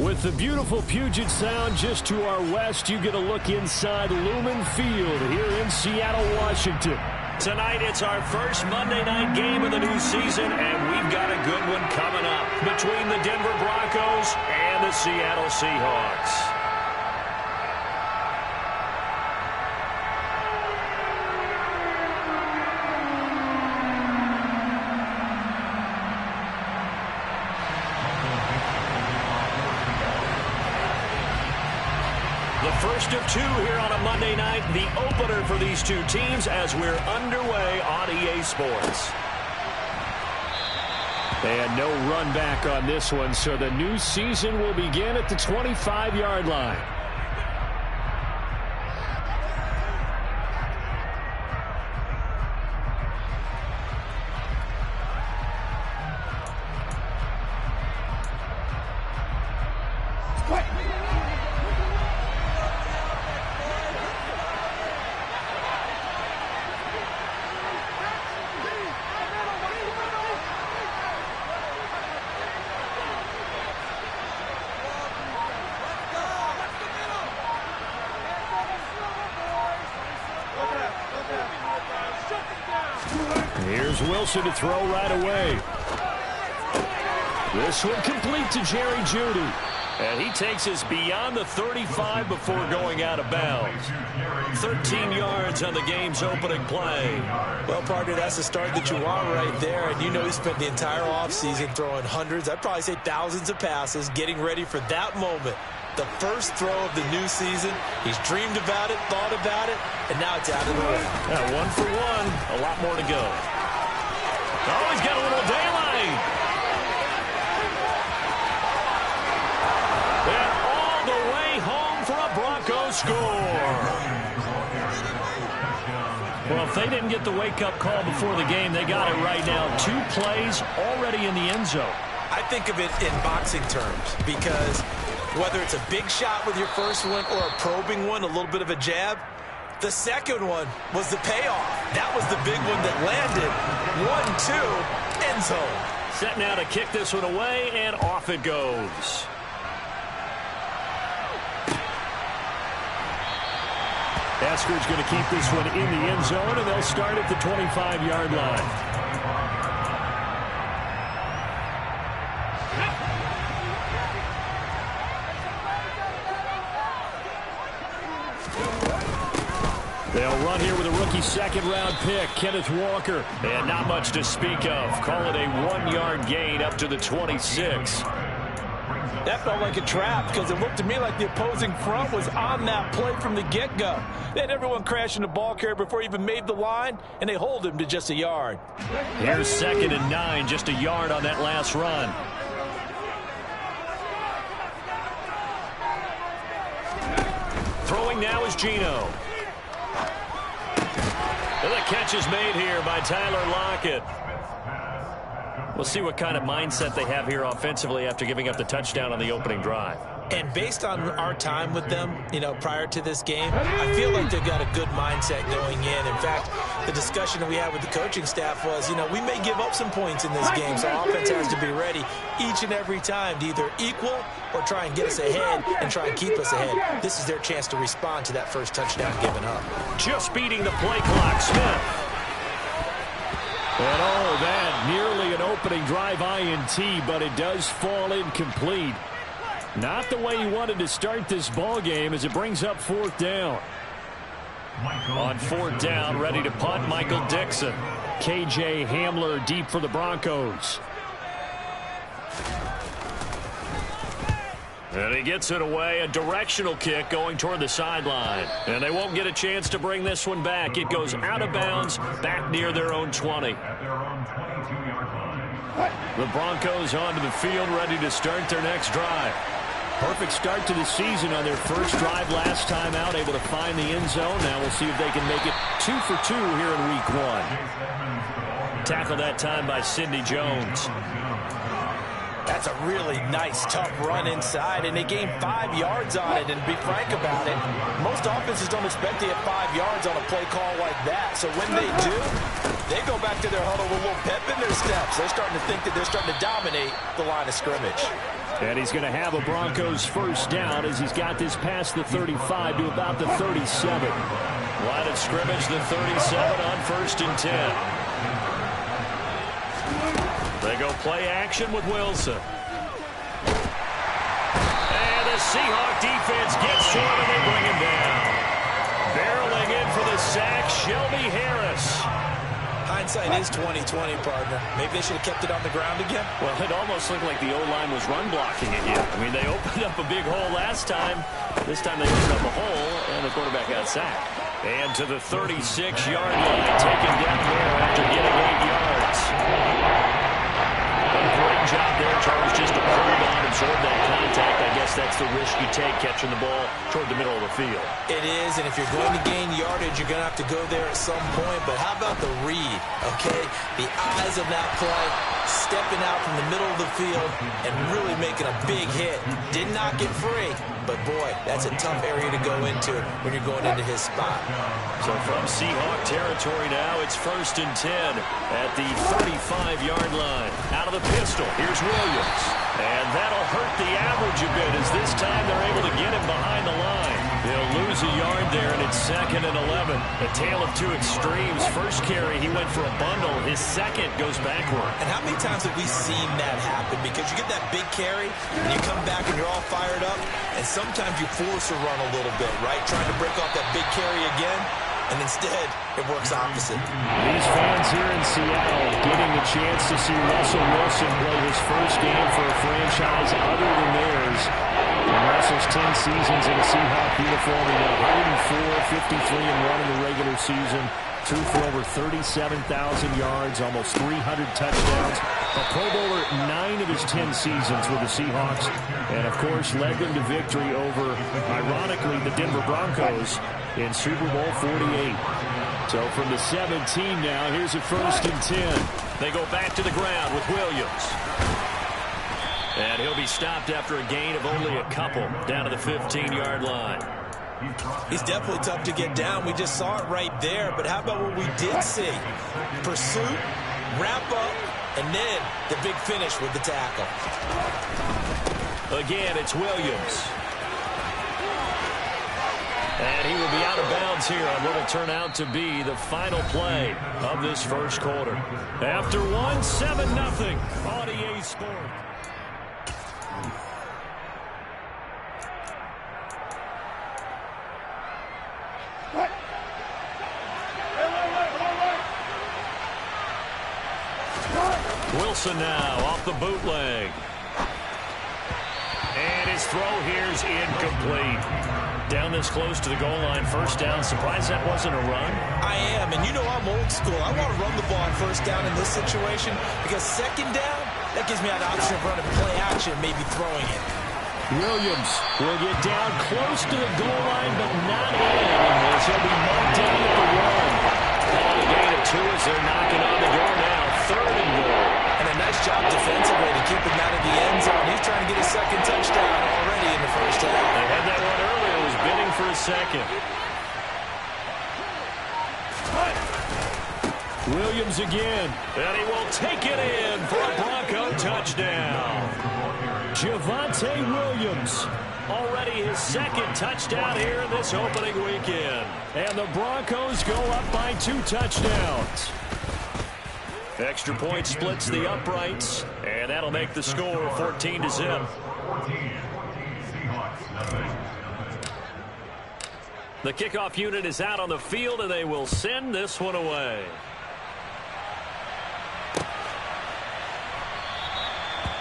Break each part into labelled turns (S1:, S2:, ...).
S1: With the beautiful Puget Sound just to our west, you get a look inside Lumen Field here in Seattle, Washington. Tonight, it's our first Monday night game of the new season, and we've got a good one coming up between the Denver Broncos and the Seattle Seahawks. First of two here on a Monday night, the opener for these two teams as we're underway on EA Sports. And no run back on this one, so the new season will begin at the 25-yard line. Here's Wilson to throw right away. This one complete to Jerry Jeudy. And he takes us beyond the 35 before going out of bounds. 13 yards on the game's opening play.
S2: Well, partner, that's the start that you want right there. And you know he spent the entire offseason throwing hundreds, I'd probably say thousands of passes, getting ready for that moment. The first throw of the new season. He's dreamed about it, thought about it, and now it's out of the way.
S1: Yeah, 1 for 1. A lot more to go. Oh, he's got a little daylight. And all the way home for a Broncos score. Well, if they didn't get the wake-up call before the game, they got it right now. 2 plays already in the end zone.
S2: I think of it in boxing terms because whether it's a big shot with your first one or a probing one, a little bit of a jab, the second one was the payoff. That was the big one that landed. 1-2, end zone.
S1: Set now to kick this one away, and off it goes. Esker's going to keep this one in the end zone, and they'll start at the 25-yard line. They'll run here with a rookie second-round pick, Kenneth Walker. And not much to speak of. Call it a 1-yard gain up to the 26.
S3: That felt like a trap because it looked to me like the opposing front was on that play from the get-go. They had everyone crashing the ball carrier before he even made the line, and they hold him to just a yard.
S1: Here's 2nd and 9, just a yard on that last run. Throwing now is Geno. And the catch is made here by Tyler Lockett. We'll see what kind of mindset they have here offensively after giving up the touchdown on the opening drive.
S2: And based on our time with them, prior to this game, I feel like they've got a good mindset going in. In fact, the discussion that we had with the coaching staff was, we may give up some points in this game, so offense has to be ready each and every time to either equal or try and get us ahead and try and keep us ahead. This is their chance to respond to that first touchdown given up.
S1: Just beating the play clock, Smith. And that nearly an opening drive INT, but it does fall incomplete. Not the way he wanted to start this ball game as it brings up 4th down. On 4th down, ready to punt, Michael Dixon. KJ Hamler deep for the Broncos. And he gets it away, a directional kick going toward the sideline. And they won't get a chance to bring this one back. It goes out of bounds, back near their own 20. The Broncos onto the field, ready to start their next drive. Perfect start to the season on their first drive last time out, able to find the end zone. Now we'll see if they can make it 2 for 2 here in week 1. Tackled that time by Sidney Jones.
S2: That's a really nice, tough run inside, and they gained 5 yards on it. And to be frank about it, most offenses don't expect to get 5 yards on a play call like that. So when they do, they go back to their huddle with a little pep in their steps. They're starting to think that they're starting to dominate the line of scrimmage.
S1: And he's going to have a Broncos first down as he's got this past the 35 to about the 37.
S3: Line of scrimmage, the 37 on 1st and 10. They go play action with Wilson. And the Seahawks defense gets to him and they bring him down. Barreling in for the sack, Shelby Harris.
S2: Hindsight is 20/20, partner. Maybe they should have kept it on the ground again.
S1: Well, it almost looked like the O-line was run blocking it yet. I mean, they opened up a big hole last time. This time they opened up a hole, and the quarterback got sacked.
S3: And to the 36-yard line, taken down there after getting 8 yards. A great job there, Charles, just to hold on, absorb that contact. I guess that's the risk you take, catching the ball toward the middle of the field.
S2: It is, and if you're going to gain yardage, you're going to have to go there at some point. But how about the read, okay? The eyes of that play, stepping out from the middle of the field and really making a big hit. Did not get free, but boy, that's a tough area to go into when you're going into his spot.
S3: So from Seahawk territory now, it's 1st and 10 at the 35-yard line. Out of the pistol, here's Williams. And that'll hurt the average a bit as this time they're able to get him behind the line. They'll lose a yard there, and it's 2nd and 11. A tale of two extremes. First carry, he went for a bundle. His second goes backward.
S2: And how many times have we seen that happen? Because you get that big carry, and you come back and you're all fired up, and sometimes you force a run a little bit, right? Trying to break off that big carry again, and instead it works opposite.
S1: These fans here in Seattle getting the chance to see Russell Wilson play his first game for a franchise other than theirs. And Russell's 10 seasons in a Seahawk uniform, he got 104, 53-1 in the regular season. Threw for over 37,000 yards, almost 300 touchdowns. A Pro Bowler 9 of his 10 seasons with the Seahawks. And, of course, led them to victory over, ironically, the Denver Broncos in Super Bowl 48. So from the 17 now, here's a 1st and 10.
S3: They go back to the ground with Williams. And he'll be stopped after a gain of only a couple down to the 15-yard line.
S2: He's definitely tough to get down. We just saw it right there. But how about what we did see? Pursuit, wrap up, and then the big finish with the tackle.
S3: Again, it's Williams. And he will be out of bounds here on what will turn out to be the final play of this first quarter. After one, 7-0 on EA Sports. Wilson now off the bootleg. And his throw here's incomplete. Down this close to the goal line, first down. Surprised that wasn't a run?
S2: I am, and you know I'm old school. I want to run the ball on first down in this situation because second down, that gives me an option of running play action, maybe throwing it.
S1: Williams will get down close to the goal line, but not in. As he'll be marked down at the 1.
S3: And a gain of 2 as they're knocking on the door now. 3rd and goal.
S2: And a nice job defensively to keep him out of the end zone. He's trying to get his second touchdown already in the first half.
S3: They had that one earlier. Was bidding for a second.
S1: Williams again.
S3: And he will take it in for a Bronco touchdown.
S1: Javonte Williams.
S3: Already his second touchdown here in this opening weekend.
S1: And the Broncos go up by 2 touchdowns.
S3: Extra point splits the uprights, and that'll make the score 14-0. The kickoff unit is out on the field, and they will send this one away.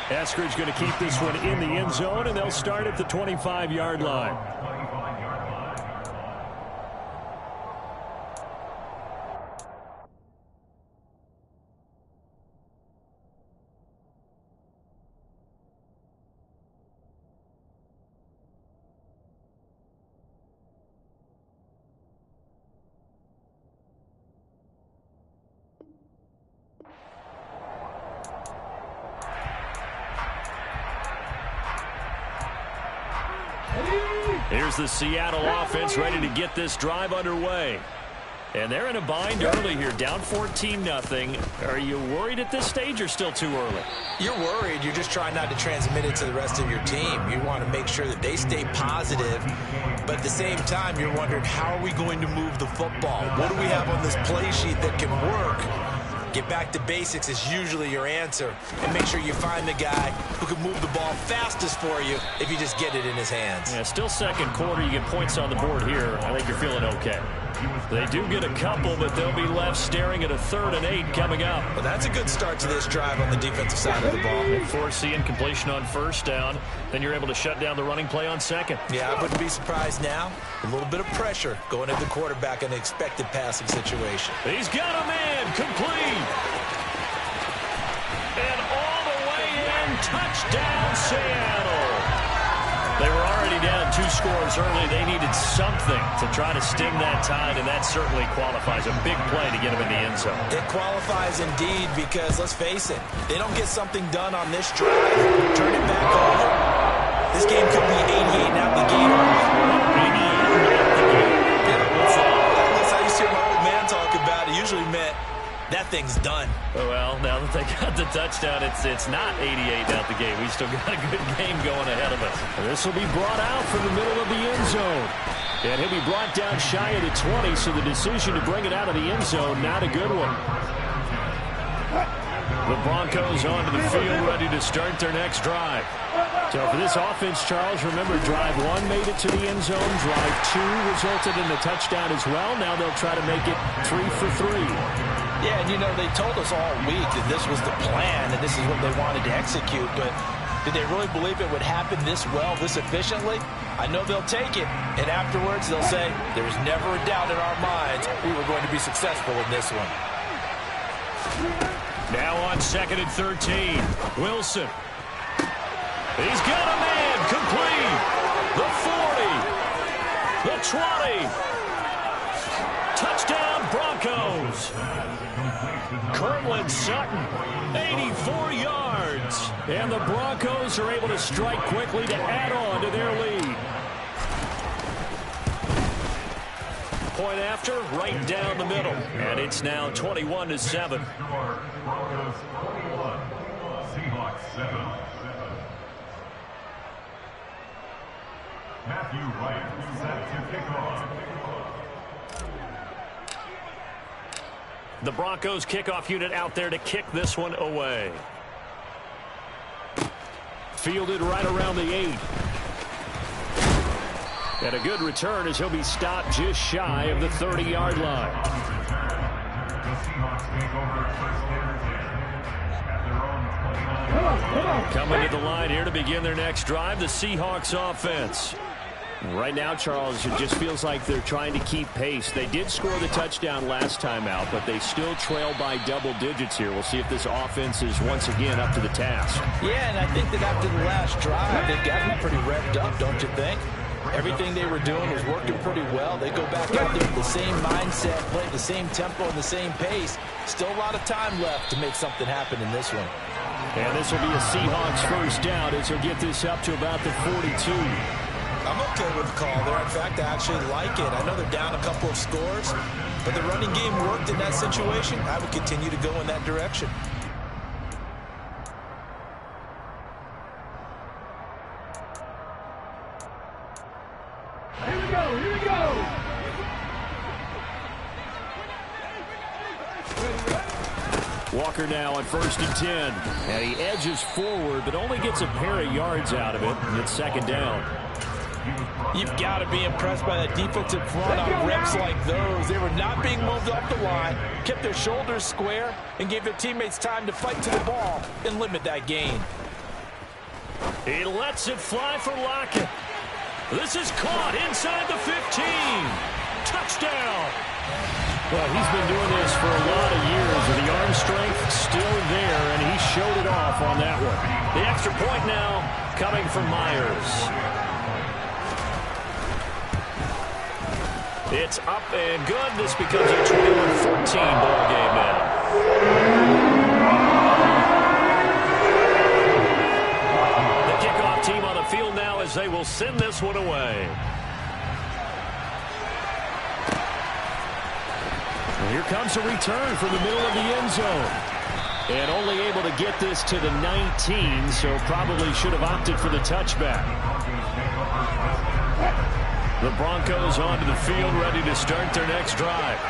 S1: Eskridge going to keep this one in the end zone, and they'll start at the 25-yard line.
S3: Here's the Seattle offense ready to get this drive underway.
S1: And they're in a bind early here, down 14-0. Are you worried at this stage or still too early?
S2: You're worried. You're just trying not to transmit it to the rest of your team. You want to make sure that they stay positive, but at the same time, you're wondering, how are we going to move the football? What do we have on this play sheet that can work? Get back to basics is usually your answer, and make sure you find the guy who can move the ball fastest for you if you just get it in his hands.
S1: Yeah, still second quarter. You get points on the board here. I think you're feeling okay. They do get a couple, but they'll be left staring at a 3rd and 8 coming up.
S2: Well, that's a good start to this drive on the defensive side of the ball.
S1: They force the incompletion on 1st down. Then you're able to shut down the running play on 2nd.
S2: Yeah, I wouldn't be surprised now. A little bit of pressure going at the quarterback in an expected passing situation.
S1: He's got a man complete. And all the way in, touchdown Seattle. They were already down 2 scores early. They needed something to try to sting that tide, and that certainly qualifies. A big play to get them in the end zone.
S2: It qualifies indeed because, let's face it, they don't get something done on this drive, turn it back over. This game could be 88 out the game. 88 out the game. That's how you see my old man talk about it. Usually meant that thing's done.
S1: Well, now that they got the touchdown, it's not 88 out the game. We still got a good game going ahead of us. This will be brought out from the middle of the end zone. And he'll be brought down shy of the 20, so the decision to bring it out of the end zone, not a good one. The Broncos onto the field, ready to start their next drive. So for this offense, Charles, remember, drive 1 made it to the end zone. Drive 2 resulted in a touchdown as well. Now they'll try to make it 3 for 3.
S2: Yeah, and you know, they told us all week that this was the plan and this is what they wanted to execute, but did they really believe it would happen this well, this efficiently? I know they'll take it, and afterwards they'll say, there was never a doubt in our minds we were going to be successful in this one.
S1: Now on 2nd and 13, Wilson. He's got a man complete. The 40, the 20. Touchdown Broncos. Cortland Sutton, 84 yards. And the Broncos are able to strike quickly to add on to their lead. Point after, right down the middle. And it's now 21-7.
S4: Broncos 21, Seahawks 7. Matthew Wright set to kick off.
S1: The Broncos kickoff unit out there to kick this one away. Fielded right around the 8. And a good return as he'll be stopped just shy of the 30-yard line.
S4: The Seahawks take over first and 10 at their own 29.
S1: Coming to the line here to begin their next drive, the Seahawks offense. Right now, Charles, it just feels like they're trying to keep pace. They did score the touchdown last time out, but they still trail by double digits here. We'll see if this offense is once again up to the task.
S2: Yeah, and I think that after the last drive, they've gotten pretty revved up, don't you think? Everything they were doing was working pretty well. They go back out there with the same mindset, playing the same tempo and the same pace. Still a lot of time left to make something happen in this one.
S1: And this will be a Seahawks first down as he'll get this up to about the 42.
S2: I'm okay with the call there. In fact, I actually like it. I know they're down a couple of scores, but the running game worked in that situation. I would continue to go in that direction.
S4: Here we go, here we go!
S1: Walker now on 1st and 10. And he edges forward, but only gets a pair of yards out of it. And it's 2nd down.
S2: You've got to be impressed by that defensive front on reps like those. They were not being moved off the line, kept their shoulders square, and gave their teammates time to fight to the ball and limit that gain.
S1: He lets it fly for Lockett. This is caught inside the 15. Touchdown. Well, he's been doing this for a lot of years, and the arm strength still there, and he showed it off on that one. The extra point now coming from Myers. It's up and good. This becomes a 21-14 ball game now. The kickoff team on the field now as they will send this one away. And here comes a return from the middle of the end zone. And only able to get this to the 19, so probably should have opted for the touchback. The Broncos onto the field, ready to start their next drive.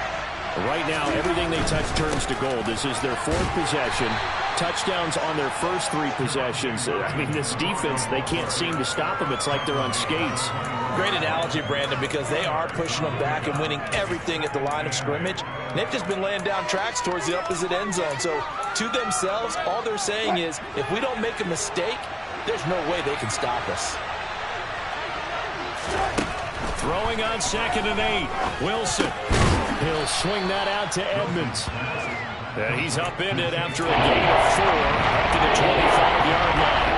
S1: Right now, everything they touch turns to gold. This is their 4th possession. Touchdowns on their first 3 possessions. I mean, this defense, they can't seem to stop them. It's like they're on skates.
S2: Great analogy, Brandon, because they are pushing them back and winning everything at the line of scrimmage. And they've just been laying down tracks towards the opposite end zone. So to themselves, all they're saying is, if we don't make a mistake, there's no way they can stop us.
S1: Throwing on 2nd and 8. Wilson. He'll swing that out to Edmonds. And he's upended after a gain of 4 up to the 25-yard line.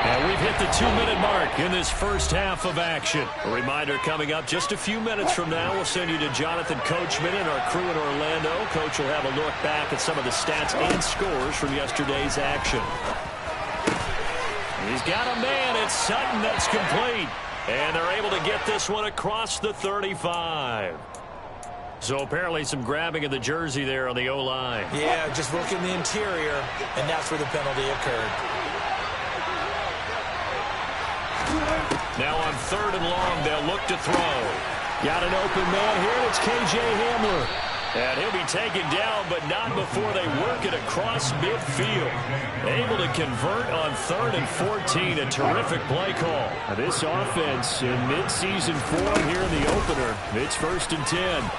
S1: And we've hit the 2-minute mark in this first half of action. A reminder coming up just a few minutes from now. We'll send you to Jonathan Coachman and our crew in Orlando. Coach will have a look back at some of the stats and scores from yesterday's action. He's got a man. It's Sutton that's complete. And they're able to get this one across the 35. So apparently some grabbing of the jersey there on the O-line.
S2: Yeah, just look in the interior, and that's where the penalty occurred.
S3: Now on 3rd and long, they'll look to throw.
S1: Got an open man here. It's K.J. Hamler.
S3: And he'll be taken down, but not before they work it across midfield. Able to convert on 3rd and 14. A terrific play call.
S1: Now this offense in mid-season form here in the opener. It's 1st and 10.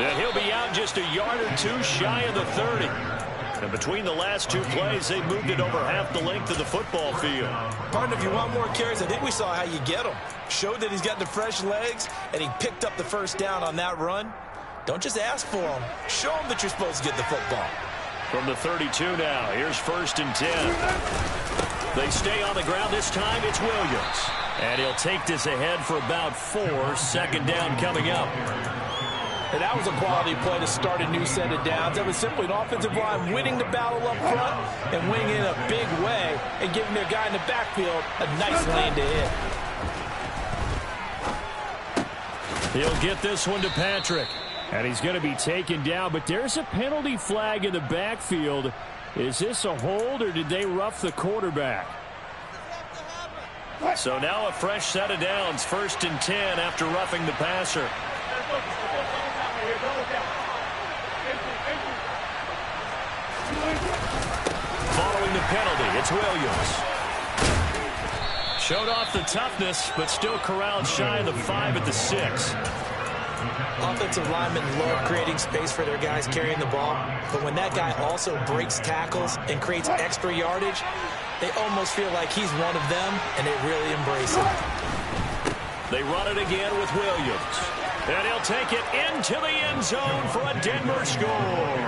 S3: And he'll be out just a yard or 2 shy of the 30. And between the last 2 plays, they moved it over half the length of the football field.
S2: Partner, if you want more carries, I think we saw how you get them. Showed that he's got the fresh legs, and he picked up the first down on that run. Don't just ask for them. Show them that you're supposed to get the football.
S3: From the 32 now, here's 1st and 10. They stay on the ground. This time it's Williams.
S1: And he'll take this ahead for about 4. 2nd down coming up.
S2: And that was a quality play to start a new set of downs. That was simply an offensive line winning the battle up front and winning in a big way and giving their guy in the backfield a nice lane to hit.
S1: He'll get this one to Patrick. And he's going to be taken down, but there's a penalty flag in the backfield. Is this a hold, or did they rough the quarterback?
S3: So now a fresh set of downs. 1st and 10 after roughing the passer.
S1: Following the penalty, it's Williams. Showed off the toughness, but still corralled shy of the 5 at the 6.
S2: Offensive linemen love creating space for their guys carrying the ball, but when that guy also breaks tackles and creates extra yardage, they almost feel like he's one of them, and they really embrace it.
S3: They run it again with Williams. And he'll take it into the end zone for a Denver score.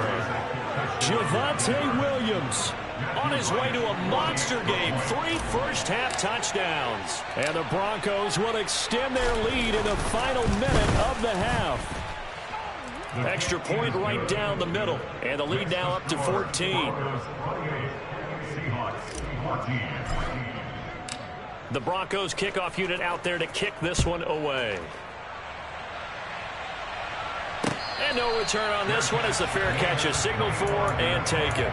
S1: Javonte Williams
S3: on his way to a monster game. 3 first-half touchdowns.
S1: And the Broncos will extend their lead in the final minute of the half.
S3: Extra point right down the middle. And the lead now up to 14. The Broncos kickoff unit out there to kick this one away. And no return on this one as the fair catch is signaled for and taken.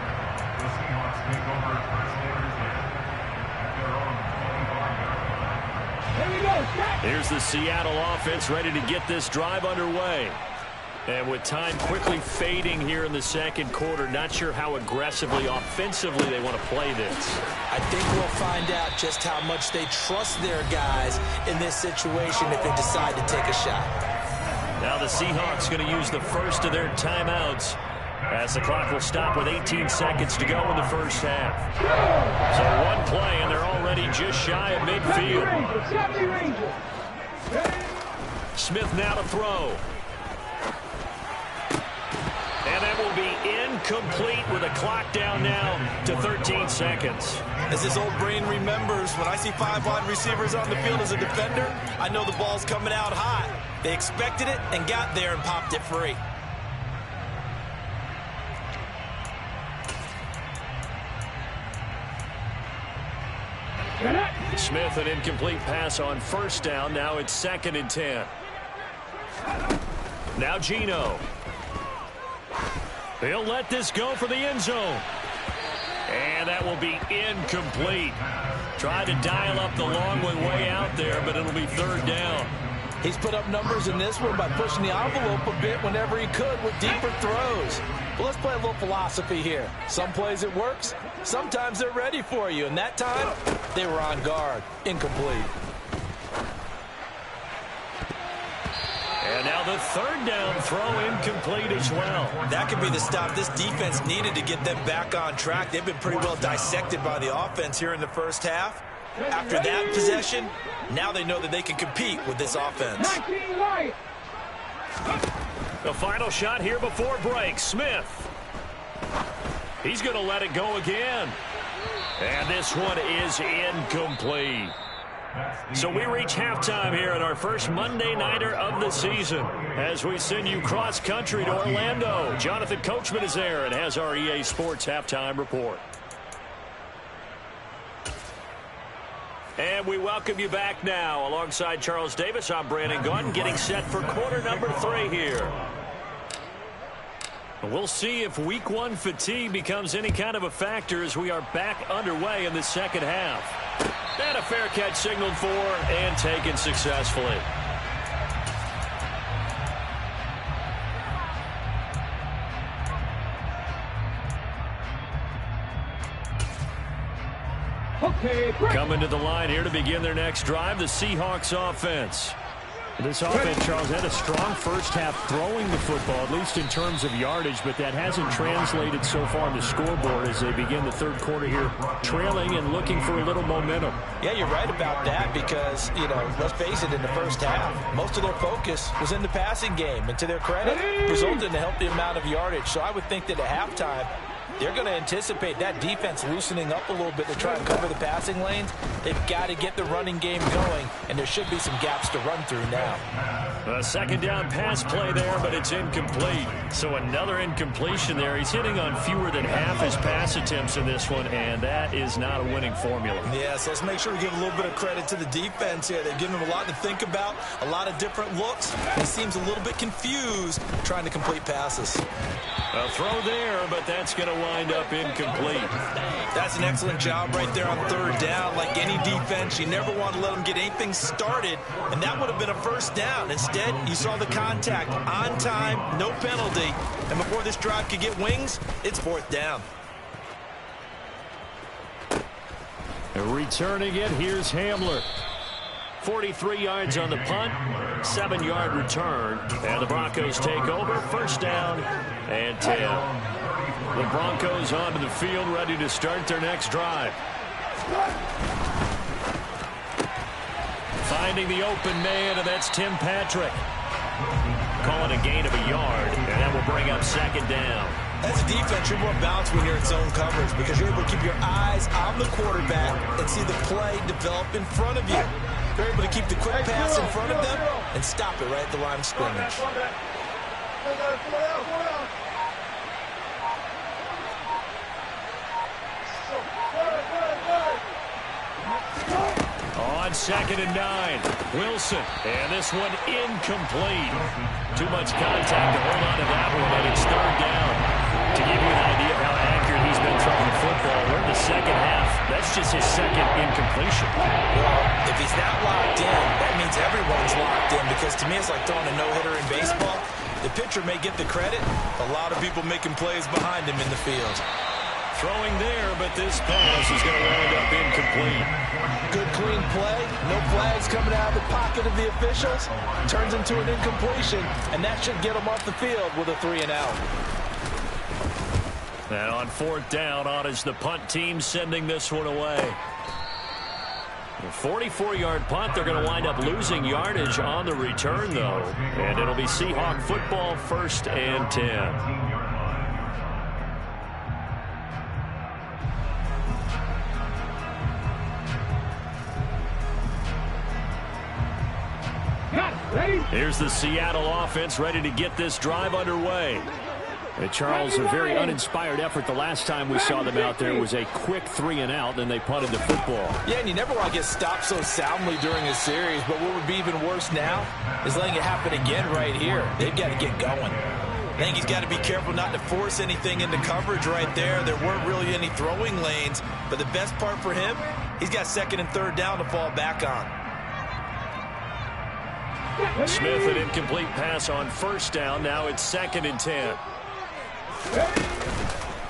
S3: Here's the Seattle offense ready to get this drive underway. And with time quickly fading here in the second quarter, not sure how aggressively, offensively they want to play this.
S2: I think we'll find out just how much they trust their guys in this situation if they decide to take a shot.
S3: Now the Seahawks going to use the first of their timeouts as the clock will stop with 18 seconds to go in the first half. So one play and they're already just shy of midfield. Smith now to throw. And that will be incomplete with a clock down now to 13 seconds.
S2: As this old brain remembers, when I see 5 wide receivers on the field as a defender, I know the ball's coming out hot. They expected it and got there and popped it free.
S1: Smith, an incomplete pass on first down. Now it's 2nd and 10. Now Geno. He'll let this go for the end zone. And that will be incomplete. Tried to dial up the long way out there, but it'll be 3rd down.
S2: He's put up numbers in this one by pushing the envelope a bit whenever he could with deeper throws. Well, let's play a little philosophy here. Some plays it works. Sometimes they're ready for you. And that time, they were on guard. Incomplete.
S1: And now the 3rd down throw incomplete as well.
S2: That could be the stop this defense needed to get them back on track. They've been pretty well dissected by the offense here in the first half. After that possession, now they know that they can compete with this offense.
S1: The final shot here before break. Smith. He's going to let it go again. And this one is incomplete. So we reach halftime here at our first Monday Nighter of the season as we send you cross-country to Orlando. Jonathan Coachman is there and has our EA Sports halftime report. And we welcome you back now. Alongside Charles Davis, I'm Brandon Gaudin, getting set for quarter number 3 here. We'll see if week 1 fatigue becomes any kind of a factor as we are back underway in the second half. And a fair catch signaled for and taken successfully. Coming to the line here to begin their next drive, the Seahawks offense. This offense, Charles, had a strong first half throwing the football, at least in terms of yardage, but that hasn't translated so far on the scoreboard as they begin the 3rd quarter here, trailing and looking for a little momentum.
S2: Yeah, you're right about that because, let's face it, in the first half, most of their focus was in the passing game, and to their credit, resulted in a healthy amount of yardage. So I would think that at halftime, they're going to anticipate that defense loosening up a little bit to try and cover the passing lanes. They've got to get the running game going, and there should be some gaps to run through now.
S1: A 2nd down pass play there, but it's incomplete. So another incompletion there. He's hitting on fewer than half his pass attempts in this one, and that is not a winning formula.
S2: Yeah, so let's make sure we give a little bit of credit to the defense here. They've given him a lot to think about, a lot of different looks. He seems a little bit confused trying to complete passes.
S1: A throw there, but that's going to wind up incomplete.
S2: That's an excellent job right there on 3rd down. Like any defense, you never want to let them get anything started, and that would have been a 1st down. Instead, you saw the contact on time, no penalty, and before this drive could get wings, it's 4th down.
S1: Returning it, here's Hamler. 43 yards on the punt, 7-yard return, and the Broncos take over. 1st down and 10. The Broncos onto the field, ready to start their next drive. Finding the open man, and that's Tim Patrick. Calling a gain of a yard, and that will bring up 2nd down.
S2: As a defense, you're more balanced when you're in zone coverage because you're able to keep your eyes on the quarterback and see the play develop in front of you. You're able to keep the quick pass in front of them and stop it right at the line of scrimmage.
S1: On 2nd and 9, Wilson, and this one incomplete. Too much contact to hold on to that one, and it's 3rd down. To give you an idea of how accurate he's been throwing the football, we're in the second half. That's just his 2nd incompletion.
S2: Well, if he's that locked in, that means everyone's locked in because to me it's like throwing a no-hitter in baseball. The pitcher may get the credit, a lot of people making plays behind him in the field.
S1: Throwing there, but this pass is going to wind up incomplete.
S2: Good clean play, no flags coming out of the pocket of the officials. Turns into an incompletion, and that should get him off the field with a 3-and-out.
S1: And on 4th down, on is the punt team sending this one away. A 44-yard punt. They're going to wind up losing yardage on the return, though. And it'll be Seahawk football, 1st and 10. Here's the Seattle offense ready to get this drive underway. Hey, Charles, a very uninspired effort. The last time we saw them out there was a quick 3-and-out, then they punted the football.
S2: Yeah, and you never want to get stopped so soundly during a series, but what would be even worse now is letting it happen again right here. They've got to get going. I think he's got to be careful not to force anything into coverage right there. There weren't really any throwing lanes, but the best part for him, he's got second and third down to fall back on.
S3: Smith, an incomplete pass on first down. Now it's 2nd and 10.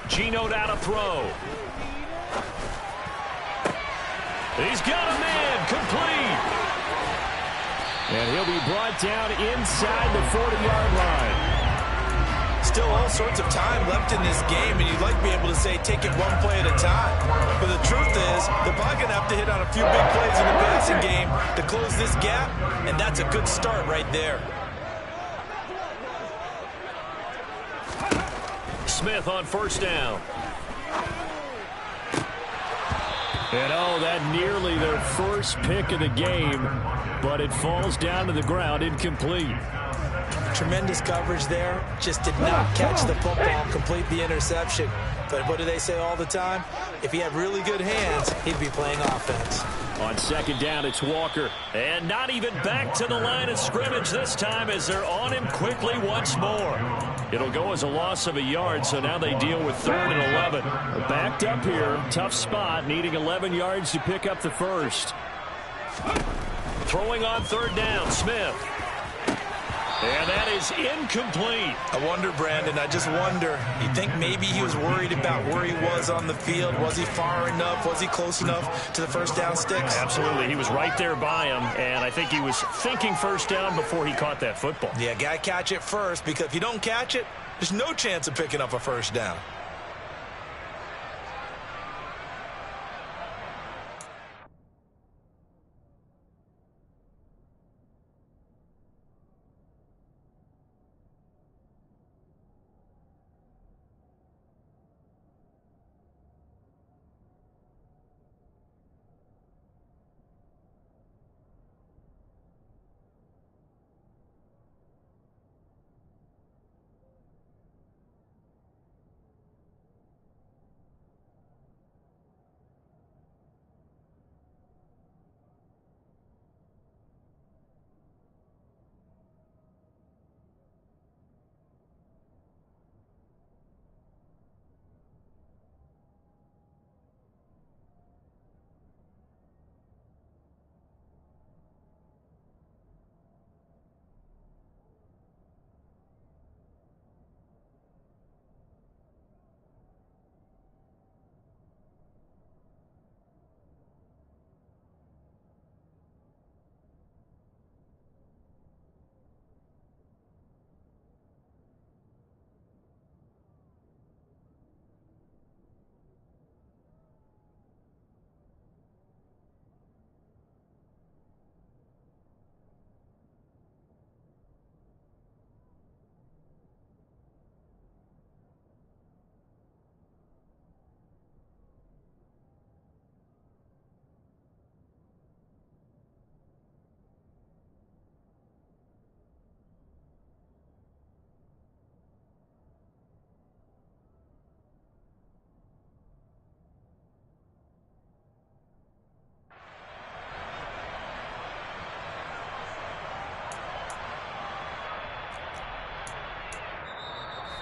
S3: Geno down to throw. He's got a man, complete.
S1: And he'll be brought down inside the 40-yard line.
S2: Still all sorts of time left in this game, and you'd like to be able to say take it one play at a time. But the truth is, they're probably going to have to hit on a few big plays in the passing game to close this gap, and that's a good start right there.
S3: Smith on first down.
S1: And that nearly their first pick of the game, but it falls down to the ground, incomplete.
S2: Tremendous coverage there. Just did not catch the football, complete the interception. But what do they say all the time? If he had really good hands, he'd be playing offense.
S1: On second down, it's Walker.
S3: And not even back to the line of scrimmage this time as they're on him quickly once more. It'll go as a loss of a yard, so now they deal with 3rd and 11.
S1: Backed up here, tough spot, needing 11 yards to pick up the first.
S3: Throwing on 3rd down, Smith. And that is incomplete.
S2: I wonder, Brandon, I just wonder, you think maybe he was worried about where he was on the field? Was he far enough? Was he close enough to the first down sticks?
S3: Absolutely. He was right there by him, and I think he was thinking first down before he caught that football.
S2: Yeah, got to catch it first, because if you don't catch it, there's no chance of picking up a first down.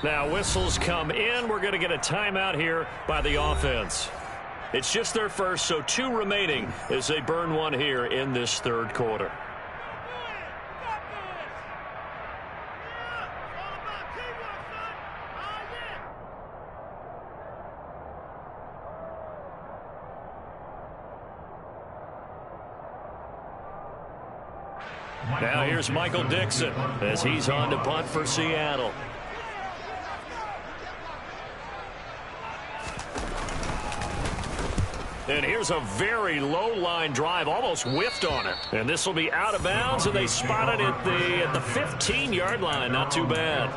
S3: Now whistles come in. We're going to get a timeout here by the offense. It's just their first, so 2 remaining as they burn one here in this 3rd quarter. Now here's Michael Dixon as he's on to punt for Seattle. And here's a very low line drive, almost whiffed on it. And this will be out of bounds, and they spot it at the 15-yard line. Not too bad.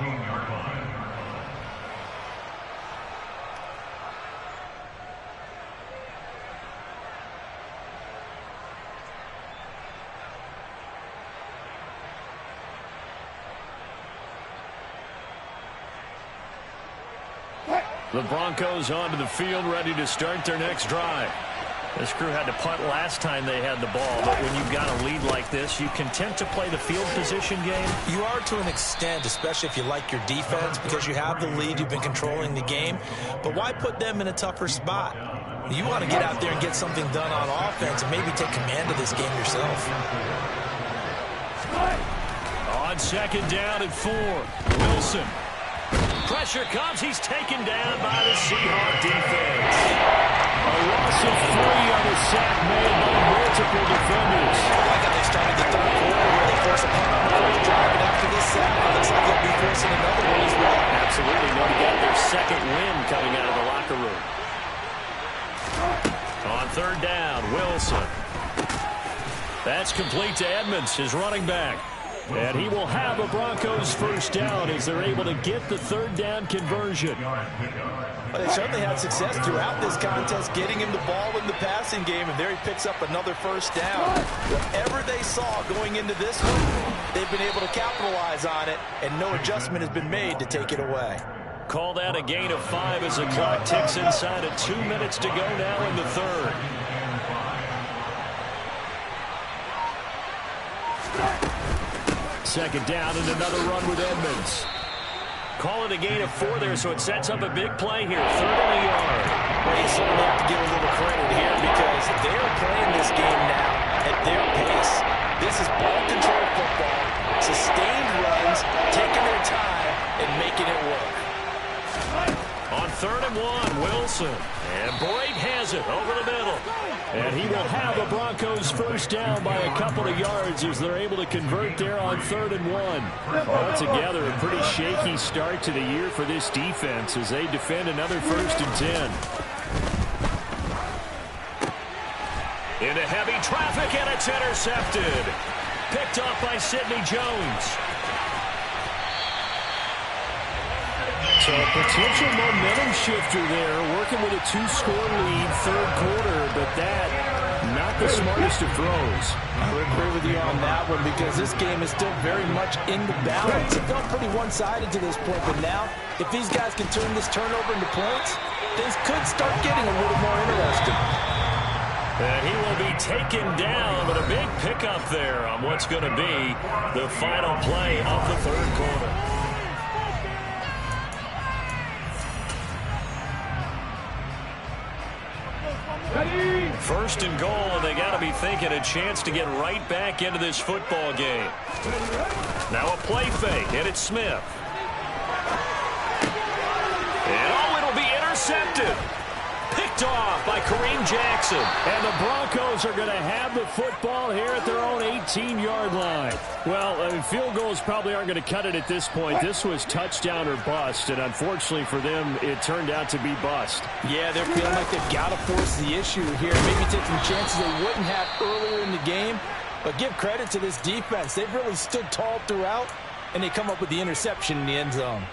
S1: The Broncos onto the field, ready to start their next drive. This crew had to punt last time they had the ball, but when you've got a lead like this, you content to play the field position game?
S2: You are to an extent, especially if you like your defense, because you have the lead, you've been controlling the game. But why put them in a tougher spot? You want to get out there and get something done on offense and maybe take command of this game yourself.
S1: On second down and 4, Wilson. Pressure comes. He's taken down by the Seahawks defense. A loss of 3 on the sack made by multiple defenders.
S2: I like how they started the third quarter where they force a punt on the first drive, and after this sack, it looks like they'll be forcing another one as well.
S1: Absolutely. No, to get their second win coming out of the locker room. On third down, Wilson. That's complete to Edmonds, his running back. And he will have a Broncos first down as they're able to get the third down conversion.
S2: Well, they certainly had success throughout this contest, getting him the ball in the passing game, and there he picks up another first down. Whatever they saw going into this one, they've been able to capitalize on it, and no adjustment has been made to take it away.
S1: Call that a gain of 5 as the clock ticks inside of 2 minutes to go now in the third. Second down and another run with Edmonds. Call it a gain of 4 there, so it sets up a big play here. 3rd and a yard.
S2: Well, you certainly have to give a little credit here because they're playing this game now at their pace. This is ball control football, sustained runs, taking their time and making it work.
S1: On 3rd and 1, Wilson. And Boyd has it over the middle. And he will have a Broncos first down by a couple of yards as they're able to convert there on 3rd and 1. Altogether, a pretty shaky start to the year for this defense as they defend another 1st and 10. Into heavy traffic, and it's intercepted. Picked off by Sidney Jones. So a potential momentum shifter there, working with a 2-score lead, 3rd quarter, but that, not the smartest of throws.
S2: I would agree with you on that one because this game is still very much in the balance. It felt pretty one-sided to this point, but now, if these guys can turn this turnover into points, things could start getting a little more interesting.
S1: And he will be taken down, but a big pickup there on what's going to be the final play of the 3rd quarter. First and goal, and they got to be thinking a chance to get right back into this football game. Now a play fake, and it's Smith. And oh, it'll be intercepted. Picked off by Kareem Jackson. And the Broncos are going to have the football here at their own 18-yard line. Well, field goals probably aren't going to cut it at this point. This was touchdown or bust, and unfortunately for them, it turned out to be bust.
S2: Yeah, they're feeling like they've got to force the issue here. Maybe take some chances they wouldn't have earlier in the game. But give credit to this defense. They've really stood tall throughout, and they come up with the interception in the end zone.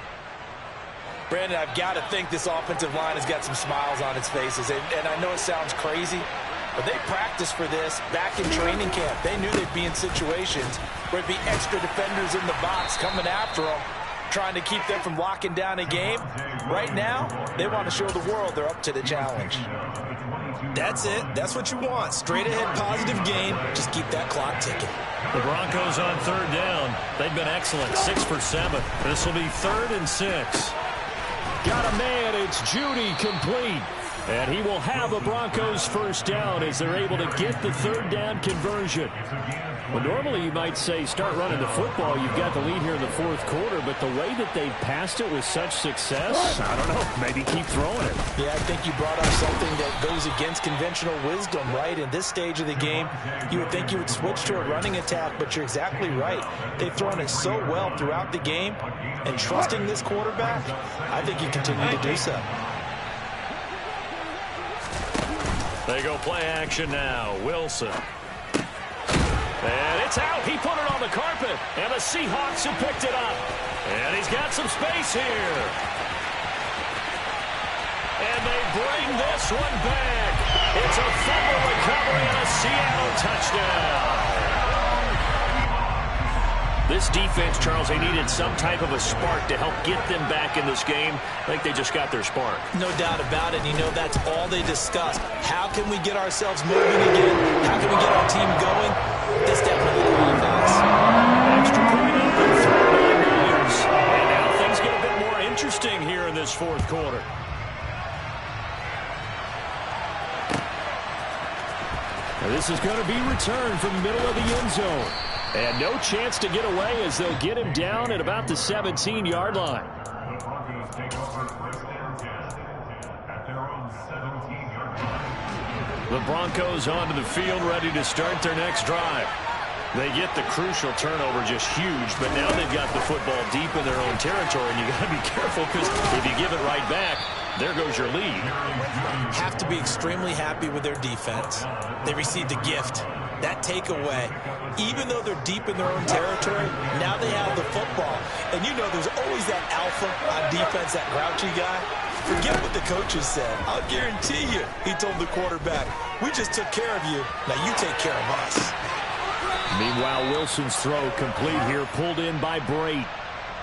S2: Brandon, I've got to think this offensive line has got some smiles on its faces. And I know it sounds crazy, but they practiced for this back in training camp. They knew they'd be in situations where there'd be extra defenders in the box coming after them, trying to keep them from locking down a game. Right now, they want to show the world they're up to the challenge. That's it. That's what you want. Straight ahead positive game. Just keep that clock ticking.
S1: The Broncos on 3rd down. They've been excellent. 6 for 7. This will be 3rd and 6. Got a man, it's Judy, complete. And he will have a Broncos first down as they're able to get the 3rd down conversion. Well, normally you might say start running the football. You've got the lead here in the 4th quarter, but the way that they've passed it with such success, I don't know, maybe keep throwing it.
S2: Yeah, I think you brought up something that goes against conventional wisdom, right? In this stage of the game, you would think you would switch to a running attack, but you're exactly right. They've thrown it so well throughout the game, and trusting this quarterback, I think you continue to do so.
S1: They go play action now. Wilson. And it's out. He put it on the carpet. And the Seahawks have picked it up. And he's got some space here. And they bring this one back. It's a fumble recovery and a Seattle touchdown. This defense, Charles, they needed some type of a spark to help get them back in this game. I think they just got their spark.
S2: No doubt about it. You know, that's all they discussed. How can we get ourselves moving again? How can we get our team going? This definitely qualifies.
S1: Extra point up and thrown by Williams. And now things get a bit more interesting here in this fourth quarter. Now this is going to be returned from the middle of the end zone. And no chance to get away as they'll get him down at about the 17-yard line.
S4: The Broncos take over first and 10 at their own 17-yard line.
S1: The Broncos onto the field, ready to start their next drive. They get the crucial turnover, just huge, but now they've got the football deep in their own territory, and you got to be careful because if you give it right back, there goes your lead.
S2: Have to be extremely happy with their defense. They received a gift. That takeaway, even though they're deep in their own territory, now they have the football. And you know there's always that alpha on defense, that grouchy guy. Forget what the coaches said. I'll guarantee you, he told the quarterback, we just took care of you. Now you take care of us.
S1: Meanwhile, Wilson's throw complete here, pulled in by Brate.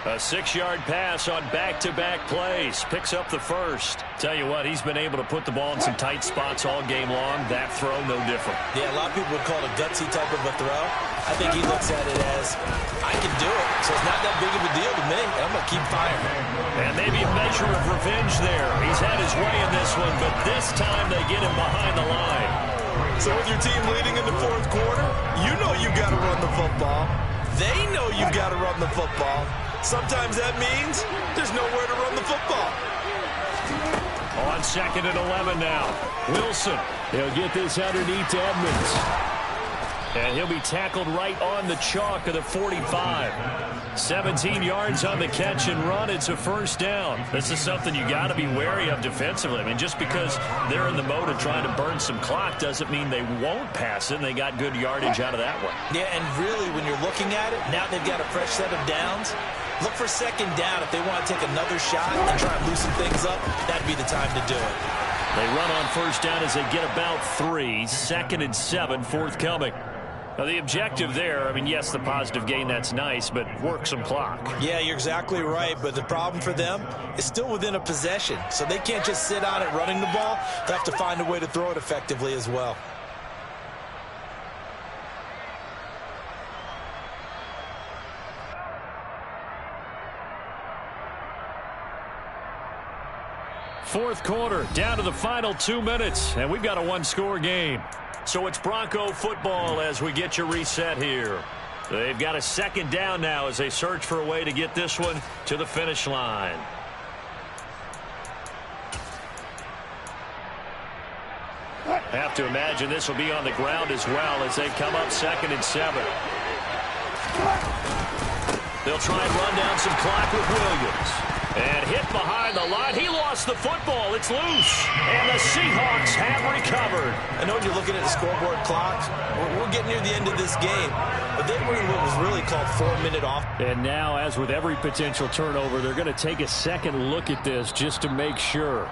S1: A 6-yard pass on back-to-back plays. Picks up the first. Tell you what, he's been able to put the ball in some tight spots all game long. That throw, no different.
S2: Yeah, a lot of people would call it a gutsy type of a throw. I think he looks at it as, I can do it, so it's not that big of a deal to me. I'm going to keep firing.
S1: And maybe a measure of revenge there. He's had his way in this one, but this time they get him behind the line.
S2: So with your team leading in the fourth quarter, you know you've got to run the football. They know you've got to run the football. Sometimes that means there's nowhere to run the football.
S1: On 2nd and 11 now. Wilson, he'll get this underneath to Edmonds. And he'll be tackled right on the chalk of the 45. 17 yards on the catch and run. It's a first down. This is something you got to be wary of defensively. I mean, just because they're in the mode of trying to burn some clock doesn't mean they won't pass it. And they got good yardage out of that one.
S2: Yeah, and really, when you're looking at it, now they've got a fresh set of downs. Look for second down if they want to take another shot and try and loosen things up. That'd be the time to do it.
S1: They run on first down as they get about 3. 2nd and 7, forthcoming. Now, the objective there, I mean, yes, the positive gain, that's nice, but work some clock.
S2: Yeah, you're exactly right, but the problem for them is still within a possession, so they can't just sit on it running the ball. They have to find a way to throw it effectively as well.
S1: Fourth quarter, down to the final 2 minutes, and we've got a one-score game. So it's Bronco football as we get you reset here. They've got a second down now as they search for a way to get this one to the finish line. Have to imagine this will be on the ground as well as they come up 2nd and 7. They'll try and run down some clock with Williams. And hit behind the line. He lost the football. It's loose. And the Seahawks have recovered.
S2: I know you're looking at the scoreboard clock. We're getting near the end of this game. But they were in what was really called 4-minute off.
S1: And now, as with every potential turnover, they're going to take a second look at this just to make sure.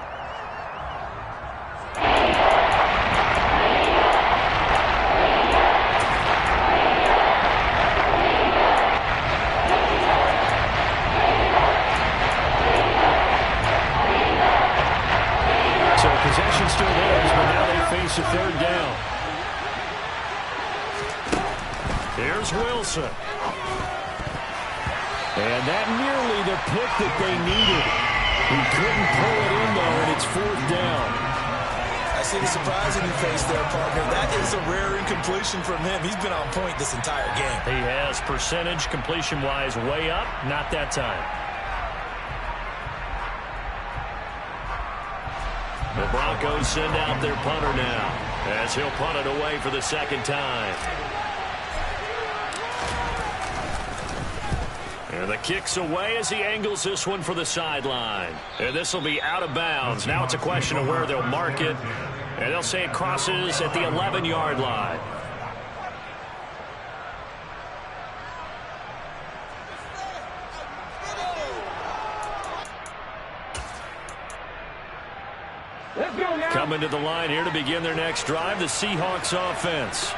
S1: Possession still theirs, but now they face a third down. Here's Wilson. And that nearly the pick that they needed. He couldn't pull it in, though, and it's 4th down.
S2: I see the surprise in your face there, partner. That is a rare incompletion from him. He's been on point this entire game.
S1: He has percentage completion-wise way up. Not that time. The Broncos send out their punter now as he'll punt it away for the second time. And the kick's away as he angles this one for the sideline. And this will be out of bounds. Now it's a question of where they'll mark it. And they'll say it crosses at the 11-yard line. Coming to the line here to begin their next drive, the Seahawks offense.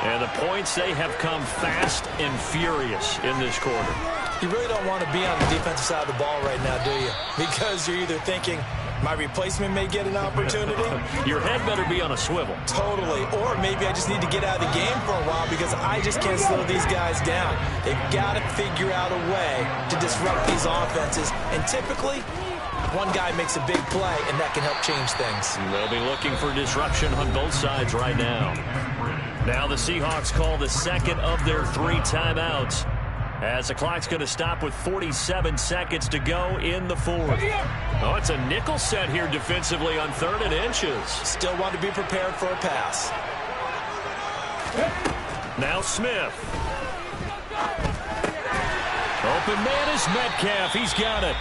S1: And the points, they have come fast and furious in this quarter.
S2: You really don't want to be on the defensive side of the ball right now, do you? Because you're either thinking, my replacement may get an opportunity.
S1: Your head better be on a swivel.
S2: Totally. Or maybe I just need to get out of the game for a while because I just can't slow these guys down. They've got to figure out a way to disrupt these offenses. And typically, one guy makes a big play, and that can help change things.
S1: They'll be looking for disruption on both sides right now. Now the Seahawks call the second of their 3 timeouts, as the clock's going to stop with 47 seconds to go in the 4th. Oh, it's a nickel set here defensively on 3rd and inches.
S2: Still want to be prepared for a pass.
S1: Now Smith. Open man is Metcalf. He's got it.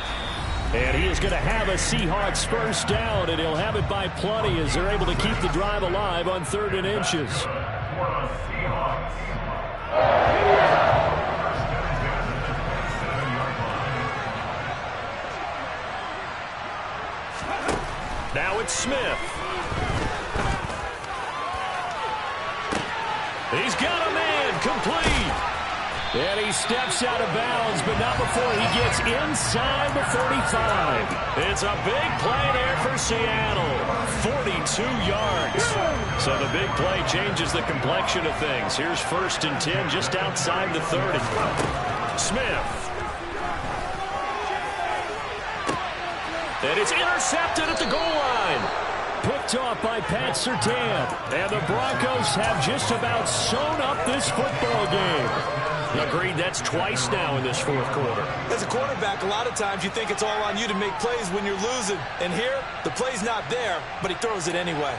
S1: And he is going to have a Seahawks first down, and he'll have it by plenty as they're able to keep the drive alive on 3rd and inches. Now it's Smith. He's got a man, complete. And he steps out of bounds, but not before he gets inside the 45. It's a big play there for Seattle. 42 yards. So the big play changes the complexion of things. Here's 1st and 10 just outside the 30. Smith. And it's intercepted at the goal line. Picked off by Pat Surtain. And the Broncos have just about sewn up this football game. Agreed, that's twice now in this 4th quarter.
S2: As a quarterback, a lot of times you think it's all on you to make plays when you're losing. And here, the play's not there, but he throws it anyway.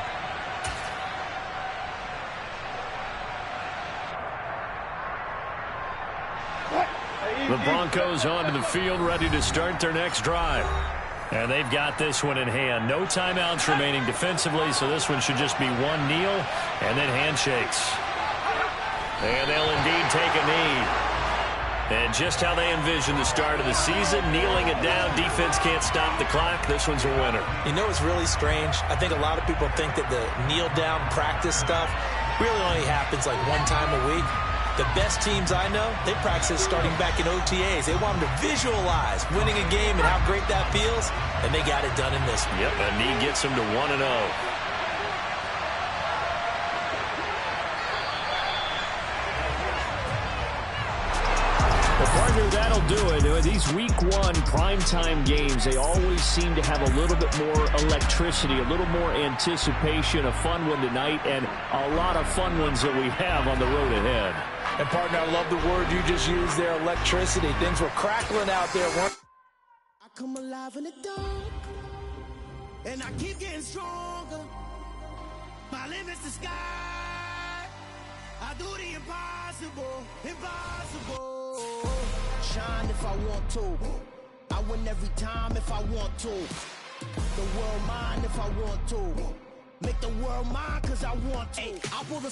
S1: The Broncos onto the field, ready to start their next drive. And they've got this one in hand. No timeouts remaining defensively, so this one should just be one kneel and then handshakes. And they'll indeed take a knee. And just how they envision the start of the season, kneeling it down, defense can't stop the clock. This one's a winner.
S2: You know what's really strange? I think a lot of people think that the kneel-down practice stuff really only happens like one time a week. The best teams I know, they practice starting back in OTAs. They want them to visualize winning a game and how great that feels, and they got it done in this one.
S1: Yep, a knee gets them to 1-0. Well, partner, that'll do it. These Week 1 primetime games, they always seem to have a little bit more electricity, a little more anticipation, a fun one tonight, and a lot of fun ones that we have on the road ahead.
S2: And, partner, I love the word you just used there, electricity. Things were crackling out there.
S5: I come alive in the dark, and I keep getting stronger. My limit's the sky. I do the impossible, impossible. Shine if I want to. I win every time if I want to. The world mine if I want to. Make the world mine cause I want to. I pull the